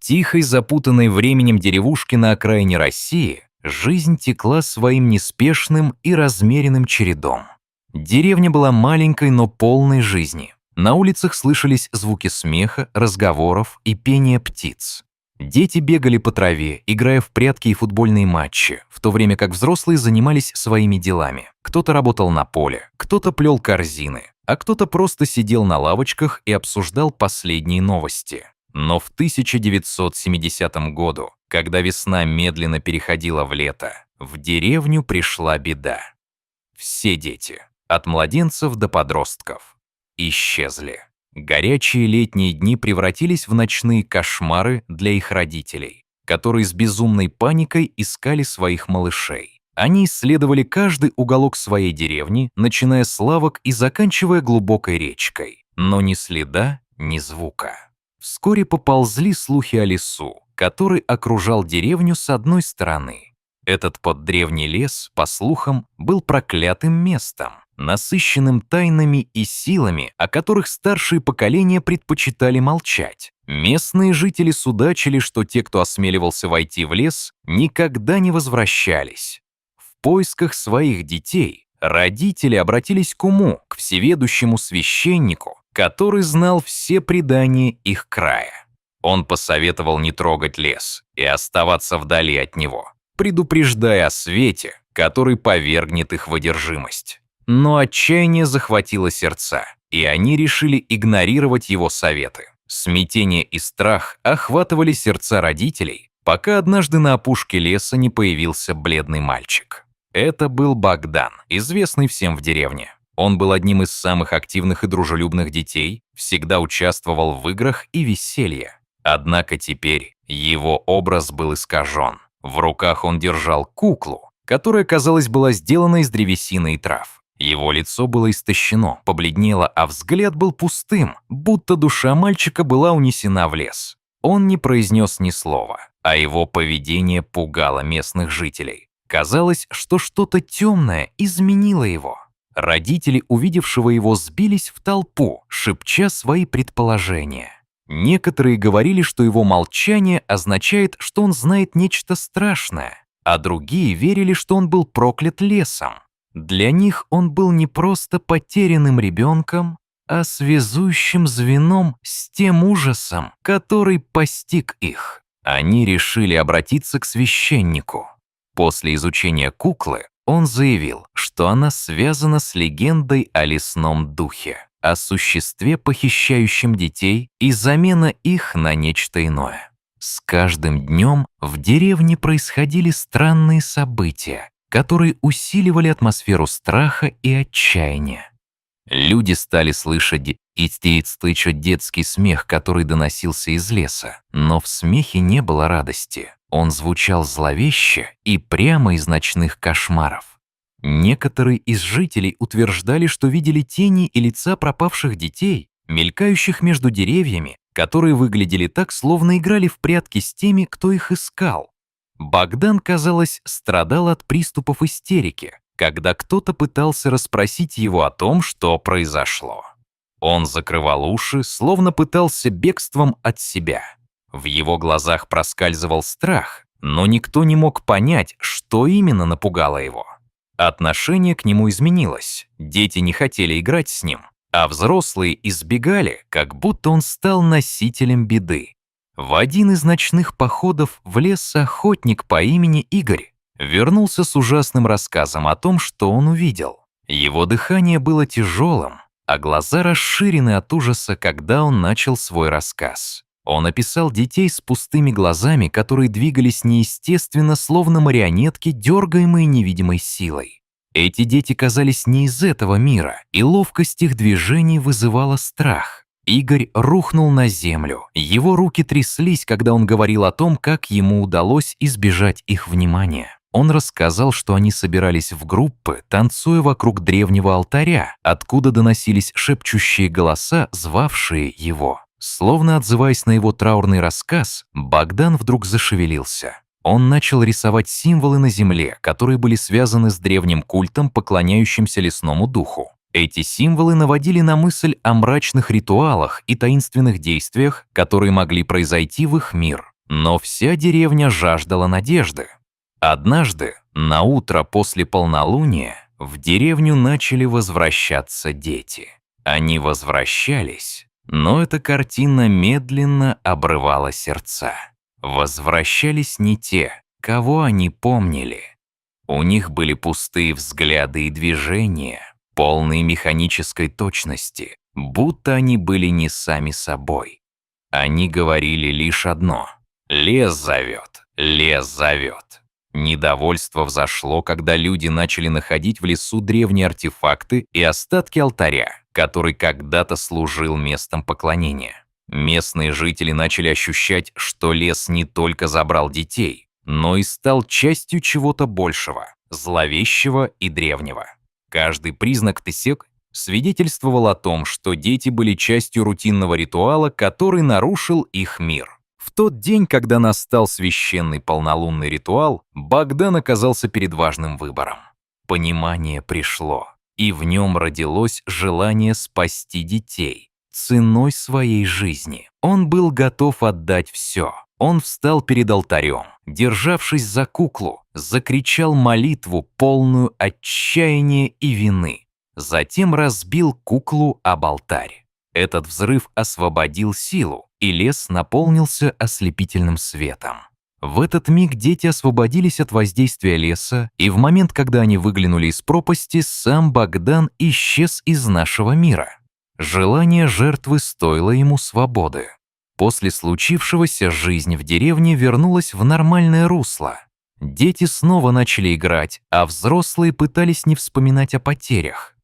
тихой, запутанной временем деревушке на окраине России жизнь текла своим неспешным и размеренным чередом. Деревня была маленькой, но полной жизни. На улицах слышались звуки смеха, разговоров и пения птиц. Дети бегали по траве, играя в прятки и футбольные матчи, в то время как взрослые занимались своими делами. Кто-то работал на поле, кто-то плел корзины, а кто-то просто сидел на лавочках и обсуждал последние новости. Но в 1970 году, когда весна медленно переходила в лето, в деревню пришла беда. Все дети, от младенцев до подростков, исчезли. Горячие летние дни превратились в ночные кошмары для их родителей, которые с безумной паникой искали своих малышей. Они исследовали каждый уголок своей деревни, начиная с лавок и заканчивая глубокой речкой. Но ни следа, ни звука. Вскоре поползли слухи о лесу, который окружал деревню с одной стороны. Этот поддревний лес, по слухам, был проклятым местом, насыщенным тайнами и силами, о которых старшие поколения предпочитали молчать. Местные жители судачили, что те, кто осмеливался войти в лес, никогда не возвращались. В поисках своих детей родители обратились к уму, к всеведущему священнику, который знал все предания их края. Он посоветовал не трогать лес и оставаться вдали от него, предупреждая о свете, который повергнет их в одержимость. Но отчаяние захватило сердца, и они решили игнорировать его советы. Смятение и страх охватывали сердца родителей, пока однажды на опушке леса не появился бледный мальчик. Это был Богдан, известный всем в деревне. Он был одним из самых активных и дружелюбных детей, всегда участвовал в играх и веселье. Однако теперь его образ был искажен. В руках он держал куклу, которая, казалось, была сделана из древесины и трав. Его лицо было истощено, побледнело, а взгляд был пустым, будто душа мальчика была унесена в лес. Он не произнес ни слова, а его поведение пугало местных жителей. Казалось, что что-то темное изменило его. Родители, увидевшего его, сбились в толпу, шепча свои предположения. Некоторые говорили, что его молчание означает, что он знает нечто страшное, а другие верили, что он был проклят лесом. Для них он был не просто потерянным ребенком, а связующим звеном с тем ужасом, который постиг их. Они решили обратиться к священнику. После изучения куклы он заявил, что она связана с легендой о лесном духе, о существе, похищающем детей, и замена их на нечто иное. С каждым днем в деревне происходили странные события, которые усиливали атмосферу страха и отчаяния. Люди стали слышать детский смех, который доносился из леса, но в смехе не было радости. Он звучал зловеще и прямо из ночных кошмаров. Некоторые из жителей утверждали, что видели тени и лица пропавших детей, мелькающих между деревьями, которые выглядели так, словно играли в прятки с теми, кто их искал. Богдан, казалось, страдал от приступов истерики, когда кто-то пытался расспросить его о том, что произошло. Он закрывал уши, словно пытался бегством от себя. В его глазах проскальзывал страх, но никто не мог понять, что именно напугало его. Отношение к нему изменилось, дети не хотели играть с ним, а взрослые избегали, как будто он стал носителем беды. В один из ночных походов в лес охотник по имени Игорь вернулся с ужасным рассказом о том, что он увидел. Его дыхание было тяжелым, а глаза расширены от ужаса, когда он начал свой рассказ. Он описал детей с пустыми глазами, которые двигались неестественно, словно марионетки, дергаемые невидимой силой. Эти дети казались не из этого мира, и ловкость их движений вызывала страх. Игорь рухнул на землю. Его руки тряслись, когда он говорил о том, как ему удалось избежать их внимания. Он рассказал, что они собирались в группы, танцуя вокруг древнего алтаря, откуда доносились шепчущие голоса, звавшие его. Словно отзываясь на его траурный рассказ, Богдан вдруг зашевелился. Он начал рисовать символы на земле, которые были связаны с древним культом, поклоняющимся лесному духу. Эти символы наводили на мысль о мрачных ритуалах и таинственных действиях, которые могли произойти в их мир. Но вся деревня жаждала надежды. Однажды, на утро после полнолуния, в деревню начали возвращаться дети. Они возвращались, но эта картина медленно обрывала сердца. Возвращались не те, кого они помнили. У них были пустые взгляды и движения, полные механической точности, будто они были не сами собой. Они говорили лишь одно: «Лес зовет, лес зовет». Недовольство взошло, когда люди начали находить в лесу древние артефакты и остатки алтаря, который когда-то служил местом поклонения. Местные жители начали ощущать, что лес не только забрал детей, но и стал частью чего-то большего, зловещего и древнего. Каждый признак тесек свидетельствовал о том, что дети были частью рутинного ритуала, который нарушил их мир. В тот день, когда настал священный полнолунный ритуал, Богдан оказался перед важным выбором. Понимание пришло, и в нем родилось желание спасти детей ценой своей жизни. Он был готов отдать все. Он встал перед алтарем, державшись за куклу, закричал молитву, полную отчаяния и вины. Затем разбил куклу об алтарь. Этот взрыв освободил силу, и лес наполнился ослепительным светом. В этот миг дети освободились от воздействия леса, и в момент, когда они выглянули из пропасти, сам Богдан исчез из нашего мира. Желание жертвы стоило ему свободы. После случившегося жизнь в деревне вернулась в нормальное русло. Дети снова начали играть, а взрослые пытались не вспоминать о потерях.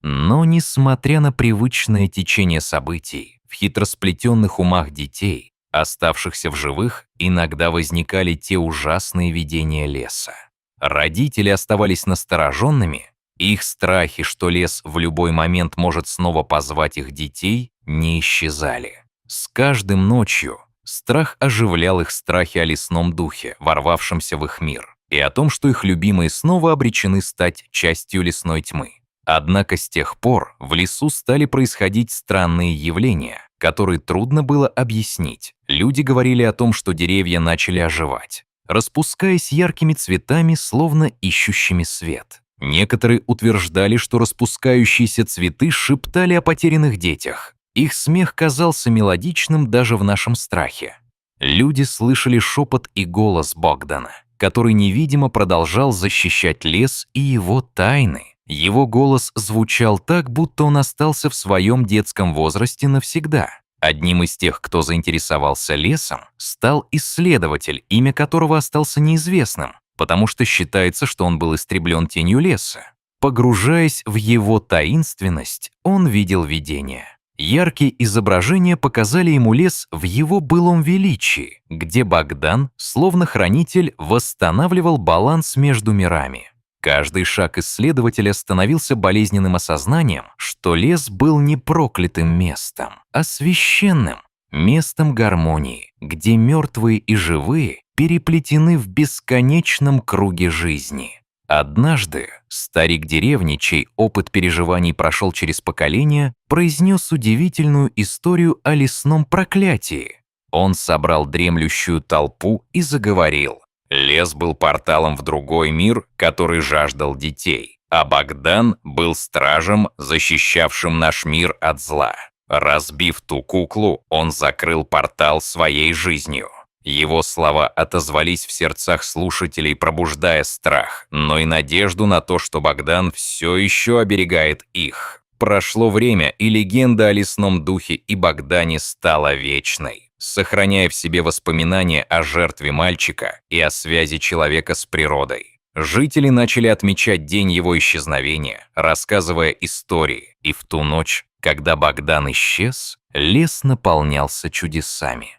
Но, несмотря на привычное течение событий, в хитросплетенных умах детей, оставшихся в живых, иногда возникали те ужасные видения леса. Родители оставались настороженными, и их страхи, что лес в любой момент может снова позвать их детей, не исчезали. С каждым ночью страх оживлял их страхи о лесном духе, ворвавшемся в их мир, и о том, что их любимые снова обречены стать частью лесной тьмы. Однако с тех пор в лесу стали происходить странные явления, которые трудно было объяснить. Люди говорили о том, что деревья начали оживать, распускаясь яркими цветами, словно ищущими свет. Некоторые утверждали, что распускающиеся цветы шептали о потерянных детях. Их смех казался мелодичным даже в нашем страхе. Люди слышали шепот и голос Богдана, который невидимо продолжал защищать лес и его тайны. Его голос звучал так, будто он остался в своем детском возрасте навсегда. Одним из тех, кто заинтересовался лесом, стал исследователь, имя которого остался неизвестным, потому что считается, что он был истреблен тенью леса. Погружаясь в его таинственность, он видел видения. Яркие изображения показали ему лес в его былом величии, где Богдан, словно хранитель, восстанавливал баланс между мирами. Каждый шаг исследователя становился болезненным осознанием, что лес был не проклятым местом, а священным, местом гармонии, где мертвые и живые переплетены в бесконечном круге жизни. Однажды старик деревни, чей опыт переживаний прошел через поколения, произнес удивительную историю о лесном проклятии. Он собрал дремлющую толпу и заговорил. Лес был порталом в другой мир, который жаждал детей, а Богдан был стражем, защищавшим наш мир от зла. Разбив ту куклу, он закрыл портал своей жизнью. Его слова отозвались в сердцах слушателей, пробуждая страх, но и надежду на то, что Богдан все еще оберегает их. Прошло время, и легенда о лесном духе и Богдане стала вечной, сохраняя в себе воспоминания о жертве мальчика и о связи человека с природой. Жители начали отмечать день его исчезновения, рассказывая истории, и в ту ночь, когда Богдан исчез, лес наполнялся чудесами.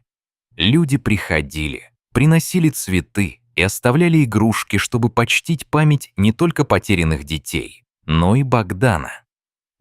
Люди приходили, приносили цветы и оставляли игрушки, чтобы почтить память не только потерянных детей, но и Богдана.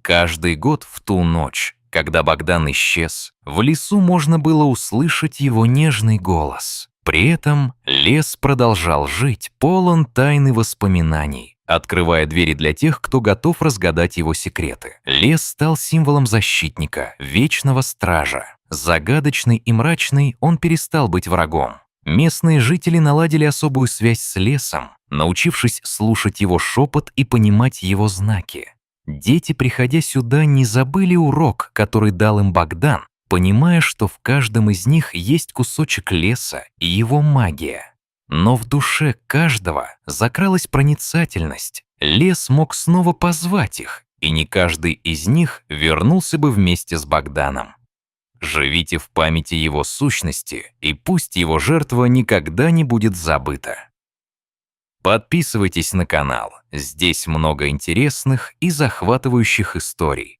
Каждый год в ту ночь, когда Богдан исчез, в лесу можно было услышать его нежный голос. При этом лес продолжал жить, полон тайн и воспоминаний, открывая двери для тех, кто готов разгадать его секреты. Лес стал символом защитника, вечного стража. Загадочный и мрачный, он перестал быть врагом. Местные жители наладили особую связь с лесом, научившись слушать его шепот и понимать его знаки. Дети, приходя сюда, не забыли урок, который дал им Богдан, понимая, что в каждом из них есть кусочек леса и его магия. Но в душе каждого закралась проницательность. Лес мог снова позвать их, и не каждый из них вернулся бы вместе с Богданом. Живите в памяти его сущности, и пусть его жертва никогда не будет забыта. Подписывайтесь на канал, здесь много интересных и захватывающих историй.